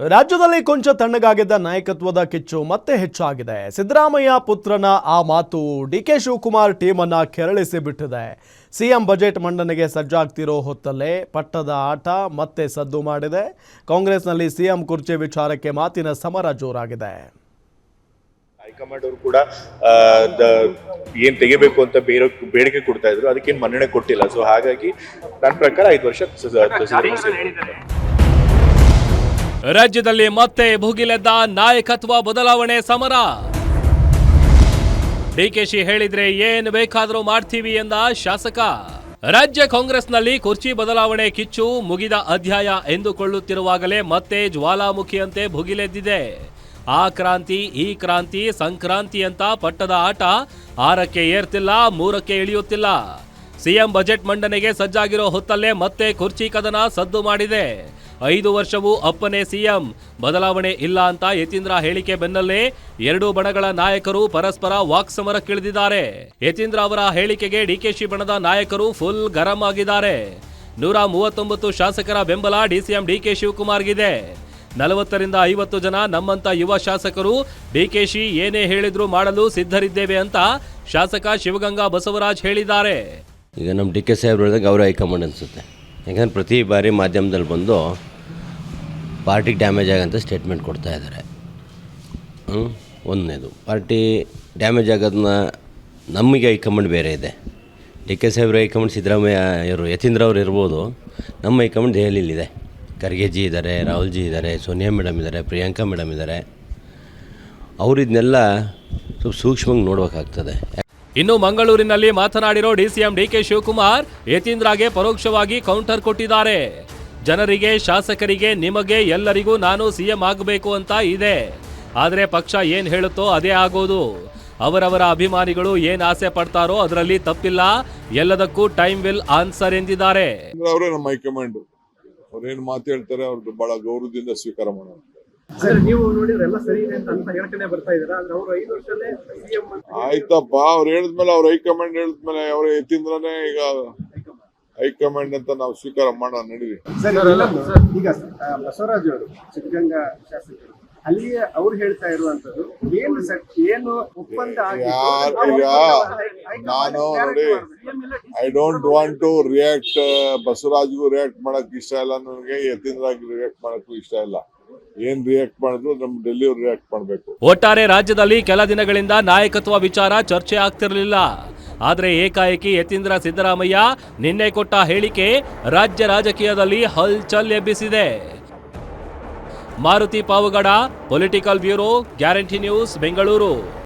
ರಾಜ್ಯದಲ್ಲಿ ಕೊಂಚ ತಣ್ಣಗಾಗಿದ್ದ ನಾಯಕತ್ವದ ಕಿಚ್ಚು ಮತ್ತೆ ಹೆಚ್ಚಾಗಿದೆ. ಸಿದ್ದರಾಮಯ್ಯ ಪುತ್ರನ ಆ ಮಾತು ಡಿಕೆ ಶಿವಕುಮಾರ್ ಟೀಮ್ ಅನ್ನ ಕೆರಳಿಸಿ ಬಿಟ್ಟಿದೆ. ಸಿಎಂ ಬಜೆಟ್ ಮಂಡನೆಗೆ ಸಜ್ಜಾಗ್ತಿರೋ ಹೊತ್ತಲ್ಲೇ ಪಟ್ಟದ ಆಟ ಮತ್ತೆ ಸದ್ದು ಮಾಡಿದೆ. ಕಾಂಗ್ರೆಸ್ನಲ್ಲಿ ಸಿಎಂ ಕುರ್ಚಿ ವಿಚಾರಕ್ಕೆ ಮಾತಿನ ಸಮರ ಜೋರಾಗಿದೆ. ಹೈಕಮಾಂಡ್ ಅವರು ಕೂಡ ಏನ್ ತೆಗಿಬೇಕು ಅಂತ ಬೇಡಿಕೆ ಕೊಡ್ತಾ ಇದ್ರು, ಅದಕ್ಕೇನು ಮನ್ನಣೆ ಕೊಟ್ಟಿಲ್ಲ. ಸೊ ಹಾಗಾಗಿ ನನ್ನ ಪ್ರಕಾರ 5 ವರ್ಷ ರಾಜ್ಯದಲ್ಲಿ ಮತ್ತೆ ಭುಗಿಲೆದ್ದ ನಾಯಕತ್ವ ಬದಲಾವಣೆ ಸಮರ. ಡಿಕೆಶಿ ಹೇಳಿದ್ರೆ ಏನ್ ಬೇಕಾದ್ರೂ ಮಾಡ್ತೀವಿ ಎಂದ ಶಾಸಕ. ರಾಜ್ಯ ಕಾಂಗ್ರೆಸ್ನಲ್ಲಿ ಕುರ್ಚಿ ಬದಲಾವಣೆ ಕಿಚ್ಚು ಮುಗಿದ ಅಧ್ಯಾಯ ಎಂದುಕೊಳ್ಳುತ್ತಿರುವಾಗಲೇ ಮತ್ತೆ ಜ್ವಾಲಾಮುಖಿಯಂತೆ ಭುಗಿಲೆದ್ದಿದೆ. ಆ ಕ್ರಾಂತಿ ಈ ಕ್ರಾಂತಿ ಸಂಕ್ರಾಂತಿ ಅಂತ ಪಟ್ಟದ ಆಟ 6ಕ್ಕೆ ಏರ್ತಿಲ್ಲ, 3ಕ್ಕೆ ಇಳಿಯುತ್ತಿಲ್ಲ. ಸಿಎಂ ಬಜೆಟ್ ಮಂಡನೆಗೆ ಸಜ್ಜಾಗಿರೋ ಹೊತ್ತಲ್ಲೇ ಮತ್ತೆ ಕುರ್ಚಿ ಕದನ ಸದ್ದು ಮಾಡಿದೆ. 5 ವರ್ಷವೂ ಅಪ್ಪನೇ ಸಿಎಂ, ಬದಲಾವಣೆ ಇಲ್ಲ ಅಂತ ಯತೀಂದ್ರ ಹೇಳಿಕೆ ಬೆನ್ನಲ್ಲೇ ಎರಡೂ ಬಣಗಳ ನಾಯಕರು ಪರಸ್ಪರ ವಾಕ್ಸಮರಕ್ಕಿಳಿದಿದ್ದಾರೆ. ಯತೀಂದ್ರ ಅವರ ಹೇಳಿಕೆಗೆ ಡಿಕೆಶಿ ಬಣದ ನಾಯಕರು ಫುಲ್ ಗರಂ ಆಗಿದ್ದಾರೆ. 139 ಶಾಸಕರ ಬೆಂಬಲ ಡಿಸಿಎಂ ಡಿಕೆ ಶಿವಕುಮಾರ್ಗಿದೆ. 40ರಿಂದ 50 ಜನ ನಮ್ಮಂತ ಯುವ ಶಾಸಕರು ಡಿಕೆಶಿ ಏನೇ ಹೇಳಿದ್ರು ಮಾಡಲು ಸಿದ್ಧರಿದ್ದೇವೆ ಅಂತ ಶಾಸಕ ಶಿವಗಂಗಾ ಬಸವರಾಜ್ ಹೇಳಿದ್ದಾರೆ. ಈಗ ನಮ್ಮ ಡಿ ಕೆ ಸಾಹೇಬ್ರು ಹೇಳಿದಾಗ ಅವರ ಹೈಕಮಾಂಡ್ ಅನಿಸುತ್ತೆ. ಯಾಕಂದ್ರೆ ಪ್ರತಿ ಬಾರಿ ಮಾಧ್ಯಮದಲ್ಲಿ ಬಂದು ಪಾರ್ಟಿಗೆ ಡ್ಯಾಮೇಜ್ ಆಗಂತ ಸ್ಟೇಟ್ಮೆಂಟ್ ಕೊಡ್ತಾ ಇದ್ದಾರೆ. ಒಂದನೇದು ಪಾರ್ಟಿ ಡ್ಯಾಮೇಜ್ ಆಗೋದನ್ನ ನಮಗೆ ಹೈಕಮಾಂಡ್ ಬೇರೆ ಇದೆ. ಡಿ ಕೆ ಸಾಹೇಬ್ರ ಹೈಕಮಾಂಡ್ ಸಿದ್ದರಾಮಯ್ಯ ಇವರು ಯತೀಂದ್ರ ಅವರು ಇರ್ಬೋದು. ನಮ್ಮ ಹೈಕಮಾಂಡ್ ದೆಹಲಿಲಿದೆ. ಖರ್ಗೆ ಜಿ ಇದ್ದಾರೆ, ರಾಹುಲ್ ಜಿ ಇದ್ದಾರೆ, ಸೋನಿಯಾ ಮೇಡಮ್ ಇದ್ದಾರೆ, ಪ್ರಿಯಾಂಕಾ ಮೇಡಮ್ ಇದ್ದಾರೆ. ಅವರು ಇದನ್ನೆಲ್ಲ ಸ್ವಲ್ಪ ಸೂಕ್ಷ್ಮವಾಗಿ ನೋಡಬೇಕಾಗ್ತದೆ. ಇನ್ನು ಮಂಗಳೂರಿನಲ್ಲಿ ಮಾತನಾಡಿರೋ ಡಿಸಿಎಂ ಡಿಕೆ ಶಿವಕುಮಾರ್ ಯತೀಂದ್ರಗೆ ಪರೋಕ್ಷವಾಗಿ ಕೌಂಟರ್ ಕೊಟ್ಟಿದ್ದಾರೆ. ಜನರಿಗೆ, ಶಾಸಕರಿಗೆ, ನಿಮಗೆ ಎಲ್ಲರಿಗೂ ನಾನು ಸಿಎಂ ಆಗಬೇಕು ಅಂತ ಇದೆ. ಆದರೆ ಪಕ್ಷ ಏನ್ ಹೇಳುತ್ತೋ ಅದೇ ಆಗೋದು. ಅವರವರ ಅಭಿಮಾನಿಗಳು ಏನ್ ಆಸೆ ಪಡ್ತಾರೋ ಅದರಲ್ಲಿ ತಪ್ಪಿಲ್ಲ. ಎಲ್ಲದಕ್ಕೂ ಟೈಮ್ ವಿಲ್ ಆನ್ಸರ್ ಎಂದಿದ್ದಾರೆ. ಅವರೇ ನಮ್ಮ ಹೈಕಮಾಂಡ್, ಅವ್ರೇನು ಮಾತು ಹೇಳ್ತಾರೆ ಅವ್ರದ್ದು ಬಹಳ ಗೌರವದಿಂದ ಸ್ವೀಕಾರ ಮಾಡೋಣ. ನೀವು ನೋಡಿದ್ರೆಲ್ಲ ಸರಿ ಇದೆ ಅಂತ ಹೇಳ್ತಾನೆ ಬರ್ತಾ ಇದ್ದಾರೆ. ಆದ್ರೆ ಅವರು 5 ವರ್ಷದಲ್ಲೇ ಸಿಎಂ ಆಯ್ತಪ್ಪ, ಅವ್ರು ಹೇಳಿದ್ಮೇಲೆ ಅವ್ರ ಹೈಕಮಾಂಡ್ ಹೇಳಿದ್ಮೇಲೆ ಅವ್ರ ಯತೀಂದ್ರನೇ ಈಗ ಹೈಕಮಾಂಡ್ ಅಂತ ನಾವು ಸ್ವೀಕಾರ ಮಾಡೋಣ. ನಡೀರಿ. ಈಗ ಬಸವರಾಜ್ ಅವರು ಸಿದ್ಧಗಂಗಾ ಶಾಸಕರು ಅಲ್ಲಿ ಅವ್ರು ಹೇಳ್ತಾ ಇರುವಂತದ್ದು ಏನು ಒಪ್ಪಂದ ಈಗ ನಾನು ನೋಡಿ, I don't want to react. ಬಸವರಾಜ್ಗೂ ರಿಯಾಕ್ಟ್ ಮಾಡಕ್ ಇಷ್ಟ ಇಲ್ಲ, ನನಗೆ ಯತೀಂದ್ರಾಗಿ ರಿಯಾಕ್ಟ್ ಮಾಡಕ್ಕೂ ಇಷ್ಟ ಇಲ್ಲ. ಏನ್ ರಿಯಾಕ್ಟ್ ಮಾಡಿದ್ರು ನಮ್ ಡೆಲ್ಲಿ ಅವ್ರು ರಿಯಾಕ್ಟ್ ಮಾಡ್ಬೇಕು. ಒಟ್ಟಾರೆ ರಾಜ್ಯದಲ್ಲಿ ಕೆಲ ದಿನಗಳಿಂದ ನಾಯಕತ್ವ ವಿಚಾರ ಚರ್ಚೆ ಆಗ್ತಿರಲಿಲ್ಲ. ಆದ್ರೆ ಏಕಾಏಕಿ ಯತೀಂದ್ರ ಸಿದ್ದರಾಮಯ್ಯ ನಿನ್ನೆ ಕೊಟ್ಟ ಹೇಳಿಕೆ ರಾಜ್ಯ ರಾಜಕೀಯದಲ್ಲಿ ಹಲ್ಚಲ್ ಎಬ್ಬಿಸಿದೆ. Maruti Pavagada, political bureau, Guarantee News, Bengaluru.